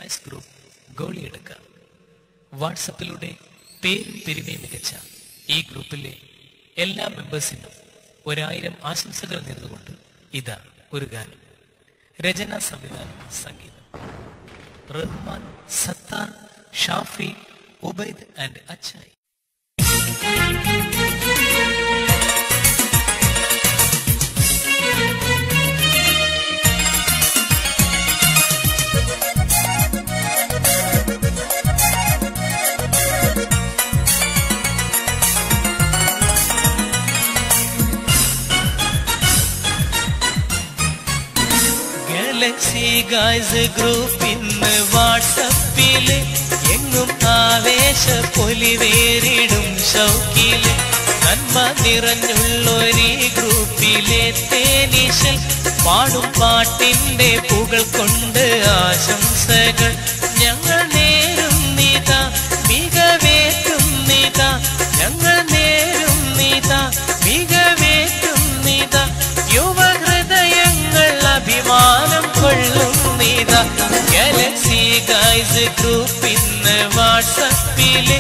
Guys group ഗോളിയെടുക്കാം. വാട്സപ്പിലൂടെ പേരും പെരുമയും മികച്ച ഈ ഗ്രൂപ്പിലെ എല്ലാ മെമ്പേഴ്സിനും 1000 ആശംസകൾ നേർന്നുകൊണ്ട് ഇതാ ഒരു ഗാനം. രചന, സംവിധാനം, സംഗീതം Rahman, Sathar, Shafi, Ubaid and Achayi. Galaxy guys group ഇന്ന് വാട്സപ്പില് എങ്ങും ആവേശ പൊലിവേറിടും ഷൗക്കില് നന്മ നിറഞ്ഞുള്ളൊരീ ഗ്രൂപ്പിലെ തേനീശൽ പാടും പാട്ടിന്റെ പുകൾ കൊണ്ട് ആശംസകൾ ഞങ്ങൾ നേരുന്നിതാ, മികവേറ്റുന്നിതാ, ഞങ്ങൾ നേരുന്നിതാ, മികവേറ്റുന്നിതാ, യുവഹൃദയങ്ങൾ അഭിമാനം കൊള്ളുന്നിതാ. ഗാലക്സി ഗായ്സ് ഗ്രൂപ്പ് ഇന്ന് വാട്സപ്പില്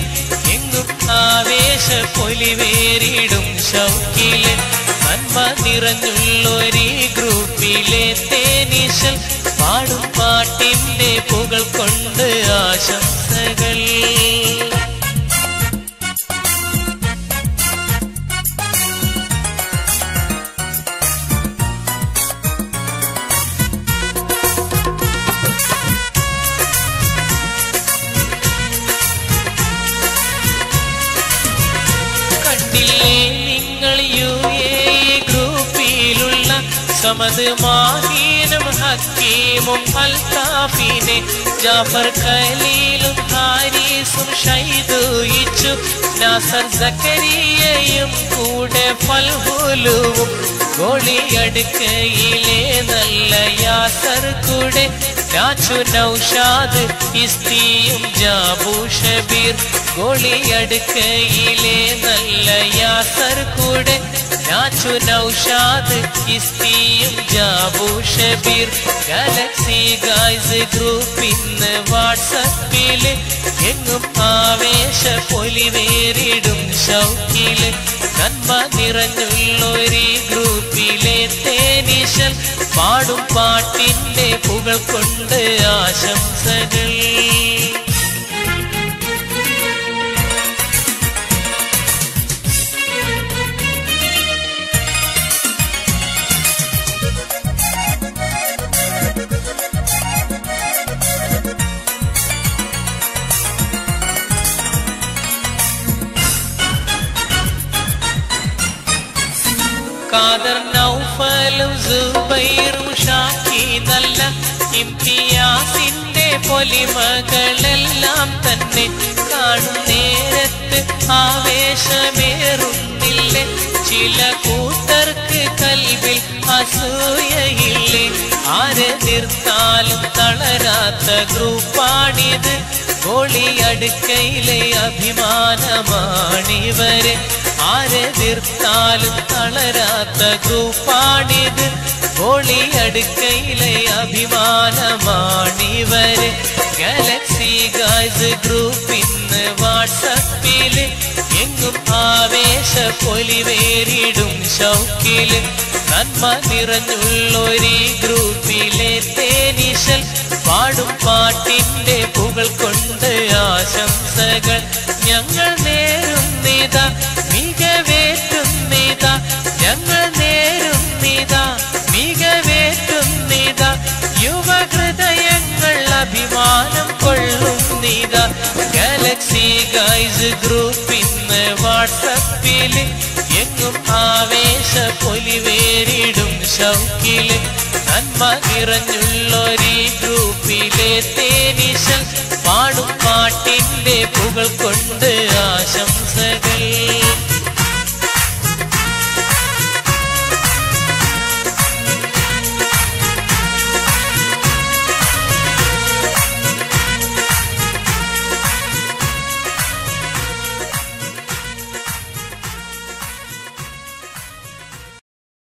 എങ്ങും ആവേശ പൊലിവേറിടും ഷൗക്കില് നന്മ നിറഞ്ഞുള്ളൊരീ ഗ്രൂപ്പിലെ തേനീശൽ പാടും പാട്ടിന്റെ പുകൾ കൊണ്ട് ആശംസകൾ. സമദ്, മാഹീനും ഹക്കീമും അൽത്താഫിനെ ജാഫർ, ഖലീലും ഹാരിസും ഷൈദുയിച്ചു നാസർ, സക്കരിയയും കൂടെ ഫൽഹുലുവും ഗോളിയടുക്കയിലെ നല്ല യാസർ കൂടെ രാജു, നൗഷാദ്, ഇസ്തിയും ജാബു ഷബീർ ഗോളിയടുക്കയിലെ നല്ല യാസർ കൂടെ രാജു, നൗഷാദ്, ഇസ്തിയും Jabu Shabeer. Galaxy guys group ഇന്ന് വാട്സപ്പില് എങ്ങും ആവേശ പൊലിവേറിടും ഷൗക്കില് നന്മ നിറഞ്ഞുള്ളൊരീ ഗ്രൂപ്പിലെ തേനീശൽ പാടും പാട്ടിന്റെ പുകൾ കൊണ്ട് ആശംസകൾ. ഖാദർ, നൗഫലും സുബൈറും ഷാക്കി നല്ല ഇംതിയാസിന്റെ പൊലിമകളെല്ലാം തന്നെ കാണും നേരത്ത് ആവേശമേറുന്നില്ലേ, ചില കൂട്ടർക്ക് കൽവിൽ അസൂയയില്ലേ, ആരെ നിർത്താലും തളരാത്ത ഗ്രൂപ്പാണിത്, ഗോളിയടുക്കയിലെ അഭിമാനമാണിവര്, ആരെ നിർത്താലും തളരാത്ത ഗ്രൂപ്പാണിത്, ഗോളിയടുക്കയിലെ അഭിമാനമാണിവര്. ഗാലക്സി ഗായ്സ് ഗ്രൂപ്പ് ഇന്ന് വാട്സപ്പില് എങ്ങും ആവേശ പൊലിവേറിടും ഷൗക്കില് നന്മ നിറഞ്ഞുള്ളൊരീ ഗ്രൂപ്പിലെ തേനീശൽ പാടും പാട്ടിന്റെ പുകൾ കൊണ്ട് ആശംസകൾ ഞങ്ങൾ നേരുന്നിതാ, മികവേറ്റുന്നിതാ, ഞങ്ങൾ നേരുന്നിതാ, മികവേറ്റുന്നിതാ, യുവഹൃദയങ്ങൾ അഭിമാനം കൊള്ളുന്നിതാ. ഗാലക്സി ഗായ്സ് ഗ്രൂപ്പ് ഇന്ന് വാട്സപ്പില് എങ്ങും ആവേശ പൊലിവേറിടും ഷൗക്കില് നന്മ നിറഞ്ഞുള്ളൊരീ ഗ്രൂപ്പിലെ തേനീശൽ പാടും പാട്ടിന്റെ പുകൾ കൊണ്ട് ആശ